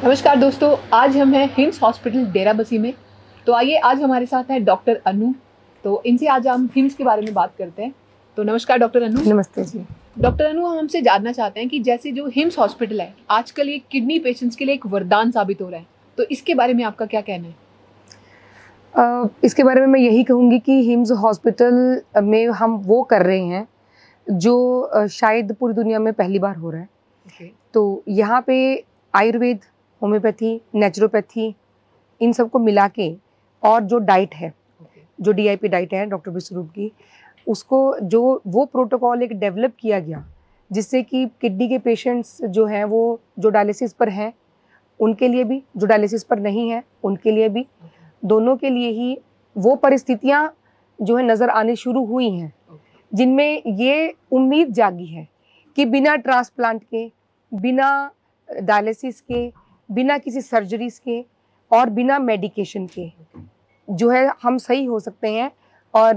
नमस्कार दोस्तों, आज हम हैं हिम्स हॉस्पिटल डेरा बसी में। तो आइए, आज हमारे साथ हैं डॉक्टर अनु। तो इनसे आज हम हिम्स के बारे में बात करते हैं। तो नमस्कार डॉक्टर अनु। नमस्ते जी। डॉक्टर अनु, हम हमसे जानना चाहते हैं कि जैसे जो हिम्स हॉस्पिटल है आजकल ये किडनी पेशेंट्स के लिए एक वरदान साबित हो रहा है, तो इसके बारे में आपका क्या कहना है? इसके बारे में मैं यही कहूँगी कि हिम्स हॉस्पिटल में हम वो कर रहे हैं जो शायद पूरी दुनिया में पहली बार हो रहा है। तो यहाँ पे आयुर्वेद, होम्योपैथी, नेचुरोपैथी इन सबको मिला के और जो डाइट है, जो DIP डाइट है डॉक्टर विश्वरूप की, उसको जो वो प्रोटोकॉल एक डेवलप किया गया जिससे कि किडनी के पेशेंट्स जो हैं वो जो डायलिसिस पर हैं उनके लिए भी, जो डायलिसिस पर नहीं है उनके लिए भी, दोनों के लिए ही वो परिस्थितियां जो है नज़र आने शुरू हुई हैं जिनमें ये उम्मीद जागी है कि बिना ट्रांसप्लांट के, बिना डायलिसिस के, बिना किसी सर्जरीज के और बिना मेडिकेशन के जो है हम सही हो सकते हैं और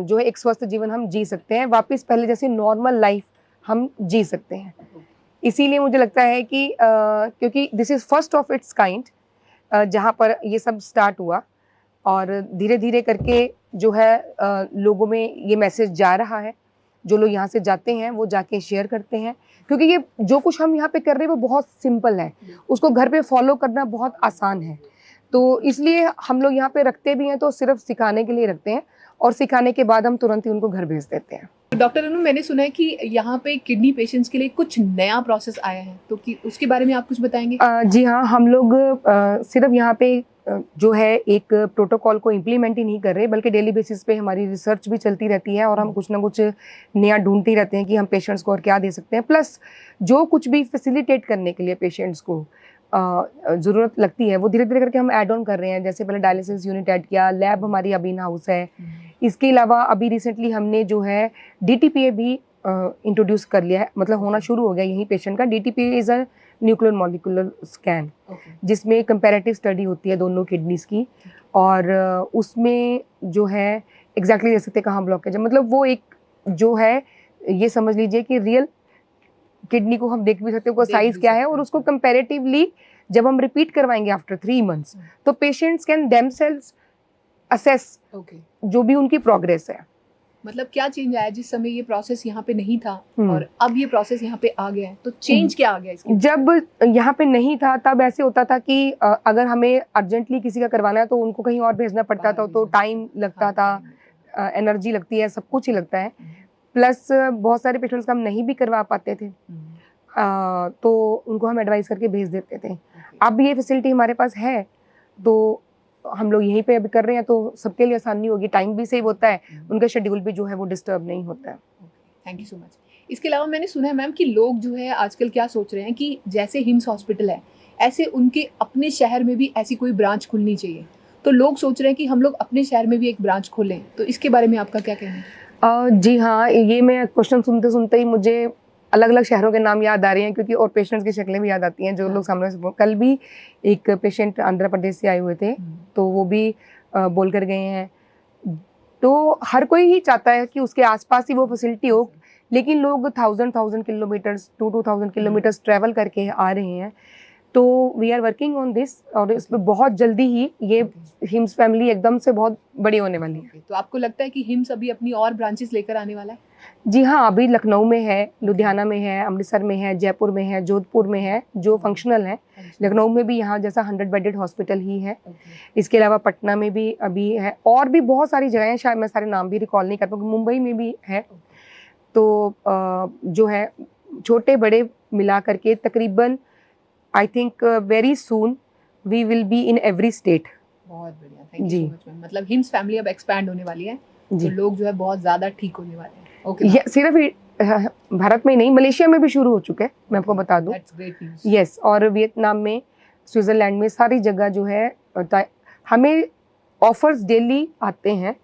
जो है एक स्वस्थ जीवन हम जी सकते हैं, वापस पहले जैसे नॉर्मल लाइफ हम जी सकते हैं। इसीलिए मुझे लगता है कि क्योंकि this is first of its kind जहाँ पर ये सब स्टार्ट हुआ और धीरे धीरे करके जो है लोगों में ये मैसेज जा रहा है। जो लोग यहाँ से जाते हैं वो जाके शेयर करते हैं, क्योंकि ये जो कुछ हम यहाँ पे कर रहे हैं वो बहुत सिंपल है, उसको घर पे फॉलो करना बहुत आसान है। तो इसलिए हम लोग यहाँ पे रखते भी हैं तो सिर्फ सिखाने के लिए रखते हैं और सिखाने के बाद हम तुरंत ही उनको घर भेज देते हैं। डॉक्टर अनु, मैंने सुना है कि यहाँ पे किडनी पेशेंट्स के लिए कुछ नया प्रोसेस आया है, तो कि उसके बारे में आप कुछ बताएंगे? जी हाँ, हम लोग सिर्फ यहाँ पे जो है एक प्रोटोकॉल को इम्प्लीमेंट ही नहीं कर रहे, बल्कि डेली बेसिस पे हमारी रिसर्च भी चलती रहती है और हम कुछ ना कुछ नया ढूंढते रहते हैं कि हम पेशेंट्स को और क्या दे सकते हैं। प्लस जो कुछ भी फैसिलिटेट करने के लिए पेशेंट्स को ज़रूरत लगती है वो धीरे धीरे करके हम ऐड ऑन कर रहे हैं। जैसे पहले डायलिसिस यूनिट ऐड किया, लैब हमारी अभी इन हाउस है। इसके अलावा अभी रिसेंटली हमने जो है DTPA भी इंट्रोड्यूस कर लिया है, मतलब होना शुरू हो गया यही पेशेंट का। DTPA is a nuclear molecular scan, जिसमें कंपैरेटिव स्टडी होती है दोनों किडनीज की और उसमें जो है एग्जैक्टली देख सकते कहाँ ब्लॉकेज है, मतलब वो एक जो है ये समझ लीजिए कि रियल किडनी को हम देख भी सकते हैं, उसका साइज क्या है और उसको कंपैरेटिवली जब हम रिपीट करवाएंगे आफ्टर 3 months तो पेशेंट्स कैन देमसेल्व्स असेस जो भी उनकी प्रोग्रेस है। मतलब क्या चेंज आया जिस समय ये प्रोसेस यहाँ पे नहीं था और अब ये प्रोसेस यहाँ पे आ गया है, तो चेंज क्या आ गया इसके? जब यहाँ पे नहीं था तब ऐसे होता था कि अगर हमें अर्जेंटली किसी का करवाना है तो उनको कहीं और भेजना पड़ता था, तो टाइम लगता था, एनर्जी लगती है, सब कुछ ही लगता है। प्लस बहुत सारे पेशेंट्स का हम नहीं भी करवा पाते थे, तो उनको हम एडवाइस करके भेज देते थे। अब ये फैसिलिटी हमारे पास है तो हम लोग यहीं पे अभी कर रहे हैं, तो सबके लिए आसानी होगी, टाइम भी सेव होता है, उनका शेड्यूल भी जो है वो डिस्टर्ब नहीं होता है। Thank you so much. इसके अलावा मैंने सुना है मैम कि लोग जो है आजकल क्या सोच रहे हैं कि जैसे हिम्स हॉस्पिटल है ऐसे उनके अपने शहर में भी ऐसी कोई ब्रांच खुलनी चाहिए, तो लोग सोच रहे हैं कि हम लोग अपने शहर में भी एक ब्रांच खोलें, तो इसके बारे में आपका क्या कहना है? जी हाँ, ये मैं क्वेश्चन सुनते सुनते ही मुझे अलग अलग शहरों के नाम याद आ रहे हैं, क्योंकि और पेशेंट्स की शक्लें भी याद आती हैं जो लोग सामने से। कल भी एक पेशेंट आंध्र प्रदेश से आए हुए थे, तो वो भी बोल कर गए हैं। तो हर कोई ही चाहता है कि उसके आसपास ही वो फैसिलिटी हो, लेकिन लोग 1000 किलोमीटर्स 2000 किलोमीटर्स ट्रैवल करके आ रहे हैं। तो we are working on this और इसमें बहुत जल्दी ही ये हिम्स फैमिली एकदम से बहुत बड़ी होने वाली है। तो आपको लगता है कि हिम्स अभी अपनी और ब्रांचेस लेकर आने वाला है? जी हाँ, अभी लखनऊ में है, लुधियाना में है, अमृतसर में है, जयपुर में है, जोधपुर में है जो फंक्शनल है। लखनऊ में भी यहाँ जैसा 100 बेडेड हॉस्पिटल ही है। इसके अलावा पटना में भी अभी है और भी बहुत सारी जगहें, शायद मैं सारे नाम भी रिकॉल नहीं कर पाऊँगी, मुंबई में भी है। तो जो है छोटे बड़े मिला करके तकरीबन I think very soon we will be in every state. बहुत बढ़िया, thank you so much ma'am. मतलब हिम्स फैमिली अब एक्सपैंड होने वाली है, तो लोग जो है बहुत ज़्यादा ठीक होने वाले हैं। ये सिर्फ भारत में ही नहीं, मलेशिया में भी शुरू हो चुके हैं, मैं आपको बता दूं। यस, और वियतनाम में, स्विट्जरलैंड में, सारी जगह जो है हमें ऑफर्स डेली आते हैं,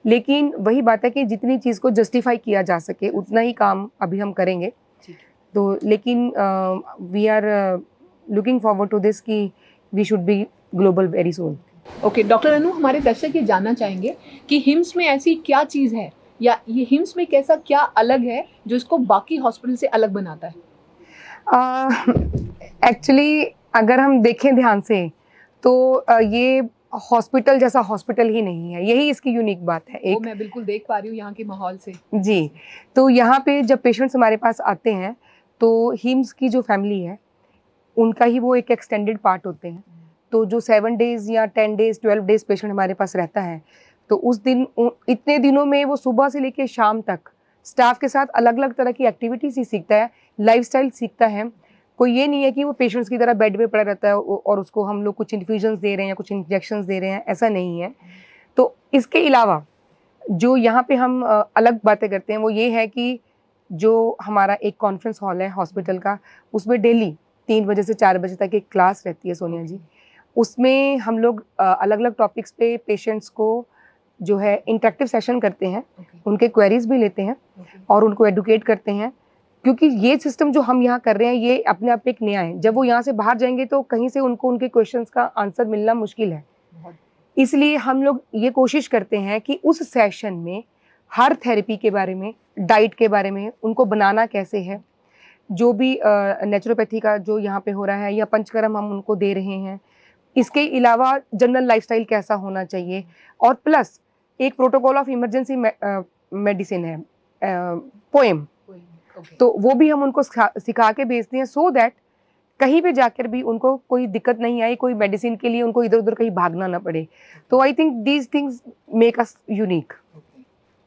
लेकिन वही बात है कि जितनी चीज़ को जस्टिफाई किया जा सके उतना ही काम अभी हम करेंगे। तो लेकिन we are looking forward to this कि we should be global very soon. Okay doctor Anu, हमारे दर्शक ये जानना चाहेंगे कि हिम्स में ऐसी क्या चीज़ है या ये हिम्स में कैसा क्या अलग है जो इसको बाकी हॉस्पिटल से अलग बनाता है? एक्चुअली अगर हम देखें ध्यान से तो ये हॉस्पिटल जैसा हॉस्पिटल ही नहीं है, यही इसकी यूनिक बात है। वो मैं बिल्कुल देख पा रही हूँ यहाँ के माहौल से। जी, तो यहाँ पे जब पेशेंट्स हमारे पास आते हैं तो हिम्स की जो फैमिली है उनका ही वो एक एक्सटेंडेड पार्ट होते हैं। तो जो 7 डेज या 10 डेज 12 डेज पेशेंट हमारे पास रहता है, तो उस दिन इतने दिनों में वो सुबह से लेकर शाम तक स्टाफ के साथ अलग अलग तरह की एक्टिविटीज ही सीखता है, लाइफस्टाइल सीखता है। कोई ये नहीं है कि वो पेशेंट्स की तरह बेड पे पड़ा रहता है और उसको हम लोग कुछ इन्फ्यूजन्स दे रहे हैं या कुछ इंजेक्शंस दे रहे हैं, ऐसा नहीं है। तो इसके अलावा जो यहाँ पे हम अलग बातें करते हैं वो ये है कि जो हमारा एक कॉन्फ्रेंस हॉल है हॉस्पिटल का, उसमें डेली 3 बजे से 4 बजे तक एक क्लास रहती है सोनिया जी। उसमें हम लोग अलग अलग टॉपिक्स पे पेशेंट्स को जो है इंटरेक्टिव सेशन करते हैं, उनके क्वेरीज भी लेते हैं और उनको एडुकेट करते हैं। क्योंकि ये सिस्टम जो हम यहाँ कर रहे हैं ये अपने आप एक नया है। जब वो यहाँ से बाहर जाएंगे तो कहीं से उनको उनके क्वेश्चंस का आंसर मिलना मुश्किल है। इसलिए हम लोग ये कोशिश करते हैं कि उस सेशन में हर थेरेपी के बारे में, डाइट के बारे में, उनको बनाना कैसे है, जो भी नेचुरोपैथी का जो यहाँ पे हो रहा है या पंचकर्म हम उनको दे रहे हैं, इसके अलावा जनरल लाइफस्टाइल कैसा होना चाहिए, और प्लस एक प्रोटोकॉल ऑफ इमरजेंसी मेडिसिन है, पोएम, तो वो भी हम उनको सिखा के भेजते हैं सो दैट कहीं पे जाकर भी उनको कोई दिक्कत नहीं आई, कोई मेडिसिन के लिए उनको इधर उधर कहीं भागना ना पड़े। तो I think these things make us unique.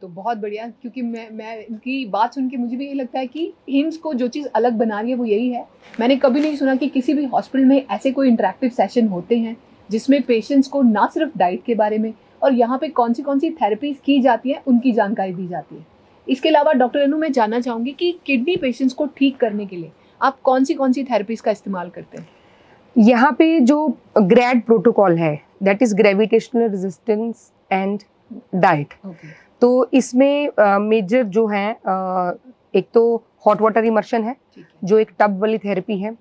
तो बहुत बढ़िया, क्योंकि मैं इनकी बात सुन के मुझे भी ये लगता है कि हिम्स को जो चीज़ अलग बना रही है वो यही है। मैंने कभी नहीं सुना कि किसी भी हॉस्पिटल में ऐसे कोई इंटरेक्टिव सेशन होते हैं जिसमें पेशेंट्स को ना सिर्फ डाइट के बारे में और यहाँ पे कौन सी थेरेपीज की जाती है उनकी जानकारी दी जाती है। इसके अलावा डॉक्टर अनु, मैं जानना चाहूँगी कि किडनी पेशेंट्स को ठीक करने के लिए आप कौन सी थेरेपीज का इस्तेमाल करते हैं? यहाँ पे जो ग्रैड प्रोटोकॉल है, that is gravitational resistance and diet. तो इसमें मेजर जो है एक तो हॉट वाटर इमर्शन है जो एक टब वाली थेरेपी है।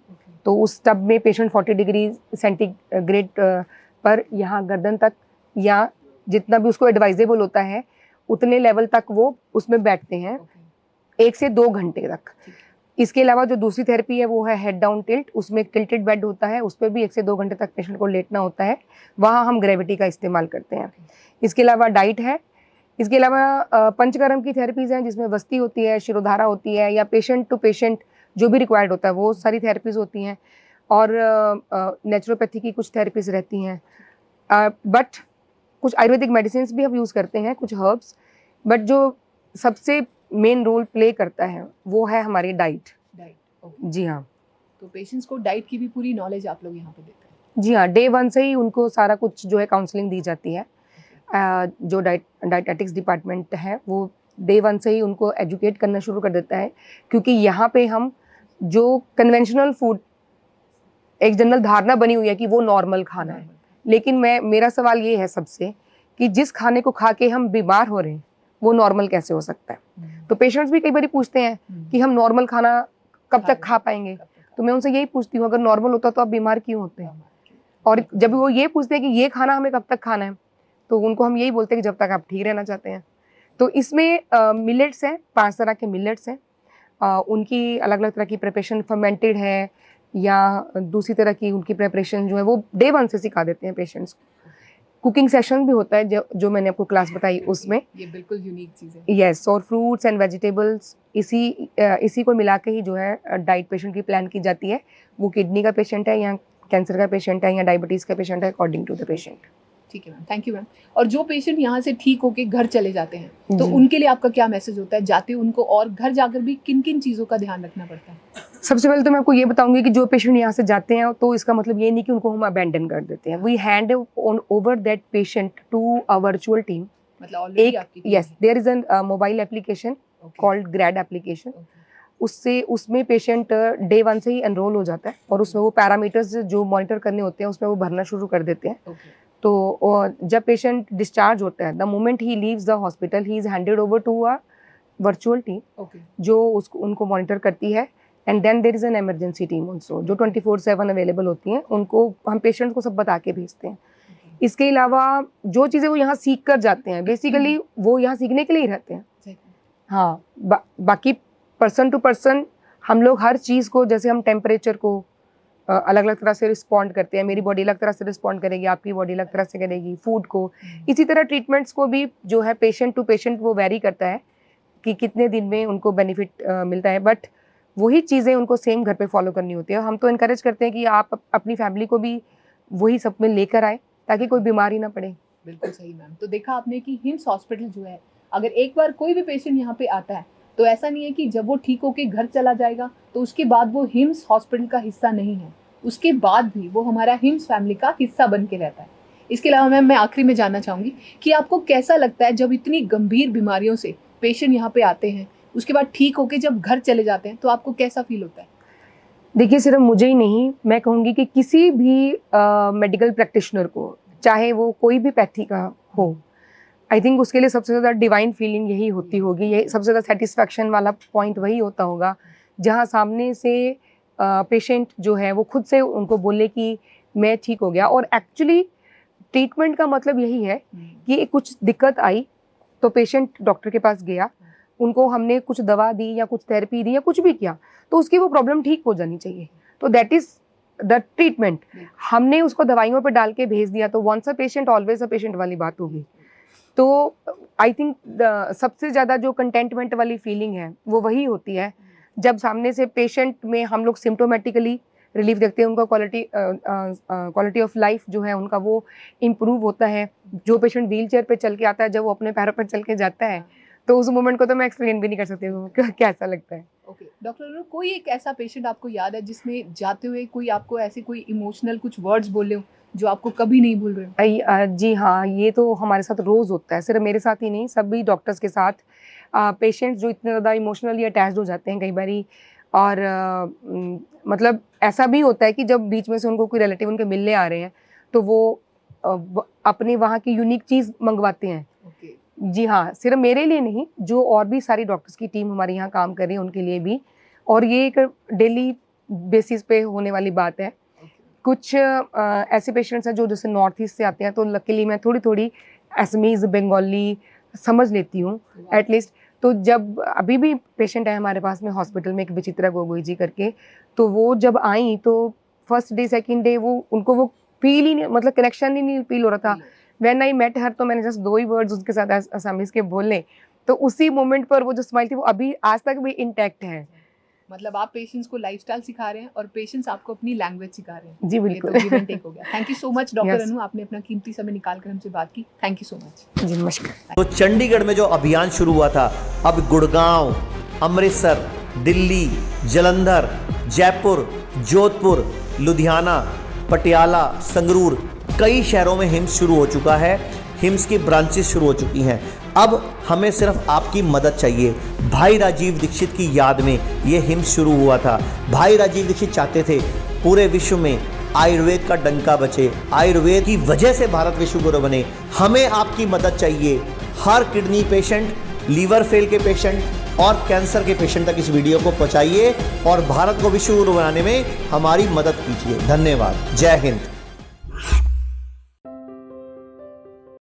तो उस टब में पेशेंट 40 डिग्री सेंटीग्रेड पर यहाँ गर्दन तक या जितना भी उसको एडवाइजेबल होता है उतने लेवल तक वो उसमें बैठते हैं 1 से 2 घंटे तक। इसके अलावा जो दूसरी थेरेपी है वो है हेड डाउन टिल्ट, उसमें एक टिल्टेड बेड होता है, उस पर भी 1 से 2 घंटे तक पेशेंट को लेटना होता है, वहाँ हम ग्रेविटी का इस्तेमाल करते हैं। इसके अलावा डाइट है। इसके अलावा पंचकर्म की थेरेपीज हैं जिसमें वस्ती होती है, शिरोधारा होती है, या पेशेंट टू पेशेंट जो भी रिक्वायर्ड होता है वो सारी थेरेपीज होती हैं। और नेचुरोपैथी की कुछ थेरेपीज रहती हैं, बट कुछ आयुर्वेदिक मेडिसिन भी हम यूज़ करते हैं, कुछ हर्ब्स। बट जो सबसे मेन रोल प्ले करता है वो है हमारी डाइट। जी हाँ। तो पेशेंट्स को डाइट की भी पूरी नॉलेज आप लोग यहाँ पे देते हैं? जी हाँ, डे 1 से ही उनको सारा कुछ जो है काउंसलिंग दी जाती है। जो डाइटेटिक्स डिपार्टमेंट है वो डे 1 से ही उनको एजुकेट करना शुरू कर देता है, क्योंकि यहाँ पे हम जो कन्वेंशनल फूड, एक जनरल धारणा बनी हुई है कि वो नॉर्मल खाना है, लेकिन मेरा सवाल ये है सबसे कि जिस खाने को खा के हम बीमार हो रहे हैं वो नॉर्मल कैसे हो सकता है। तो पेशेंट्स भी कई बार पूछते हैं कि हम नॉर्मल खाना कब तक खा पाएंगे, तो मैं उनसे यही पूछती हूँ अगर नॉर्मल होता तो आप बीमार क्यों होते हैं। और जब वो ये पूछते हैं कि ये खाना हमें कब तक खाना है, तो उनको हम यही बोलते हैं कि जब तक आप ठीक रहना चाहते हैं। तो इसमें मिलेट्स हैं, 5 तरह के मिलेट्स हैं, उनकी अलग अलग तरह की प्रिपरेशन, फर्मेंटेड है या दूसरी तरह की उनकी प्रिपरेशन जो है वो डे 1 से सिखा देते हैं पेशेंट्स को। कुकिंग सेशन भी होता है जो मैंने आपको क्लास बताई उसमें। ये बिल्कुल यूनिक चीज़ है। यस, और फ्रूट्स एंड वेजिटेबल्स इसी को मिला के ही जो है डाइट पेशेंट की प्लान की जाती है। वो किडनी का पेशेंट है या कैंसर का पेशेंट है या डायबिटीज़ का पेशेंट है, अकॉर्डिंग टू द पेशेंट। ठीक है मैम, थैंक यू मैम। और जो पेशेंट यहाँ से ठीक होके घर चले जाते हैं तो उनके लिए आपका क्या मैसेज होता है, जाते उनको और घर जाकर भी किन किन चीज़ों का ध्यान रखना पड़ता है? सबसे पहले तो मैं आपको ये बताऊंगी कि जो पेशेंट यहाँ से जाते हैं तो इसका मतलब ये नहीं कि उनको हम अबैंडन कर देते हैं। We hand over that patient to a virtual team. मतलब ऑलरेडी आपकी yes, there is a mobile application called Grad application. उसमें पेशेंट डे 1 से ही एनरोल हो जाता है और उसमें वो पैरामीटर्स जो मॉनिटर करने होते हैं उसमें वो भरना शुरू कर देते हैं। तो जब पेशेंट डिस्चार्ज होता है, the moment he leaves the hospital, he is handed over to a virtual team जो उनको मॉनिटर करती है। And then there is an emergency team also जो 24/7 अवेलेबल होती हैं, उनको हम पेशेंट्स को सब बता के भेजते हैं। इसके अलावा जो चीज़ें वो यहाँ सीख कर जाते हैं, बेसिकली वो यहाँ सीखने के लिए ही रहते हैं। हाँ, बाकी पर्सन टू पर्सन हम लोग हर चीज़ को, जैसे हम टेम्परेचर को अलग अलग तरह से रिस्पॉन्ड करते हैं। मेरी बॉडी अलग तरह से रिस्पॉन्ड करेगी, आपकी बॉडी अलग तरह से करेगी फूड को। इसी तरह ट्रीटमेंट्स को भी जो है पेशेंट टू पेशेंट वो वेरी करता है कि कितने दिन में उनको बेनिफिट मिलता है, बट वही चीज़ें उनको सेम घर पे फॉलो करनी होती है। हम तो इनकरेज करते हैं कि आप अपनी फैमिली को भी वही सब में लेकर आए ताकि कोई बीमारी ना पड़े। बिल्कुल सही मैम। तो देखा आपने कि हिम्स हॉस्पिटल जो है, अगर एक बार कोई भी पेशेंट यहाँ पे आता है तो ऐसा नहीं है कि जब वो ठीक होके घर चला जाएगा तो उसके बाद वो हिम्स हॉस्पिटल का हिस्सा नहीं है, उसके बाद भी वो हमारा हिम्स फैमिली का हिस्सा बन के रहता है। इसके अलावा मैम मैं आखिरी में जानना चाहूँगी कि आपको कैसा लगता है जब इतनी गंभीर बीमारियों से पेशेंट यहाँ पे आते हैं, उसके बाद ठीक होके जब घर चले जाते हैं, तो आपको कैसा फील होता है? देखिए, सिर्फ मुझे ही नहीं, मैं कहूँगी कि किसी भी मेडिकल प्रैक्टिशनर को, चाहे वो कोई भी पैथी का हो, आई थिंक उसके लिए सबसे ज़्यादा डिवाइन फीलिंग यही होती होगी। ये सबसे ज़्यादा सेटिस्फैक्शन वाला पॉइंट वही होता होगा जहाँ सामने से पेशेंट जो है वो खुद से उनको बोले कि मैं ठीक हो गया। और एक्चुअली ट्रीटमेंट का मतलब यही है कि कुछ दिक्कत आई तो पेशेंट डॉक्टर के पास गया, उनको हमने कुछ दवा दी या कुछ थेरेपी दी या कुछ भी किया तो उसकी वो प्रॉब्लम ठीक हो जानी चाहिए। तो दैट इज़ द ट्रीटमेंट। हमने उसको दवाइयों पर डाल के भेज दिया तो once a patient always a patient वाली बात होगी। तो आई थिंक सबसे ज़्यादा जो कंटेंटमेंट वाली फीलिंग है वो वही होती है जब सामने से पेशेंट में हम लोग सिम्टोमेटिकली रिलीफ देखते हैं, उनका क्वालिटी ऑफ लाइफ जो है उनका वो इम्प्रूव होता है। जो पेशेंट व्हील चेयर पर चल के आता है, जब वो अपने पैरों पर चल के जाता है तो उस मोमेंट को तो मैं एक्सप्लेन भी नहीं कर सकती हूँ कैसा लगता है। ओके डॉक्टर अनु, कोई एक ऐसा पेशेंट आपको याद है जिसमें जाते हुए कोई आपको ऐसे कोई इमोशनल कुछ वर्ड्स बोले हो जो आपको कभी नहीं भूल रहे? जी हाँ, ये तो हमारे साथ रोज़ होता है, सिर्फ मेरे साथ ही नहीं, सभी डॉक्टर्स के साथ। पेशेंट्स जो इतने ज़्यादा इमोशनली अटैच्ड हो जाते हैं कई बारी, और मतलब ऐसा भी होता है कि जब बीच में से उनको कोई रिलेटिव उनके मिलने आ रहे हैं तो वो अपने वहाँ की यूनिक चीज़ मंगवाते हैं। जी हाँ, सिर्फ मेरे लिए नहीं, जो और भी सारी डॉक्टर्स की टीम हमारे यहाँ काम कर रही है उनके लिए भी, और ये एक डेली बेसिस पे होने वाली बात है। कुछ ऐसे पेशेंट्स हैं जो जैसे नॉर्थ ईस्ट से आते हैं, तो लकीली मैं थोड़ी थोड़ी असमीज़, बंगाली समझ लेती हूँ एटलीस्ट। तो जब अभी भी पेशेंट है हमारे पास में हॉस्पिटल में, एक विचित्रा गोगोई जी करके, तो वो जब आई तो फर्स्ट डे सेकेंड डे वो उनको वो फील ही नहीं, मतलब कनेक्शन ही नहीं फील हो रहा था। व्हेन आई मेट हर तो मैंने जस्ट 2 ही वर्ड्स उसके साथ असमीज़ के बोले, तो उसी मोमेंट पर वो जो स्माइल थी वो अभी आज तक भी इंटैक्ट है। मतलब आप पेशेंट्स को लाइफस्टाइल सिखा रहे हैं और पेशेंट्स आपको अपनी लैंग्वेज सिखा रहे हैं। जी बिल्कुल। ये तो गिव एंड टेक हो गया। Thank you so much doctor Anu, आपने अपना कीमती समय निकाल कर हमसे बात की। Thank you so much. जी नमस्कार। तो चंडीगढ़ में जो अभियान शुरू हुआ था, अब गुड़गांव, अमृतसर, दिल्ली, जालंधर, जयपुर, जोधपुर, लुधियाना, पटियाला, संगरूर, कई शहरों में हिम्स शुरू हो चुका है। हिम्स की ब्रांचेस शुरू हो चुकी हैं। अब हमें सिर्फ आपकी मदद चाहिए। भाई राजीव दीक्षित की याद में ये हिम्स शुरू हुआ था। भाई राजीव दीक्षित चाहते थे पूरे विश्व में आयुर्वेद का डंका बचे, आयुर्वेद की वजह से भारत विश्व गुरु बने। हमें आपकी मदद चाहिए। हर किडनी पेशेंट, लीवर फेल के पेशेंट और कैंसर के पेशेंट तक इस वीडियो को पहुंचाइए और भारत को विश्व गुरु बनाने में हमारी मदद कीजिए। धन्यवाद। जय हिंद।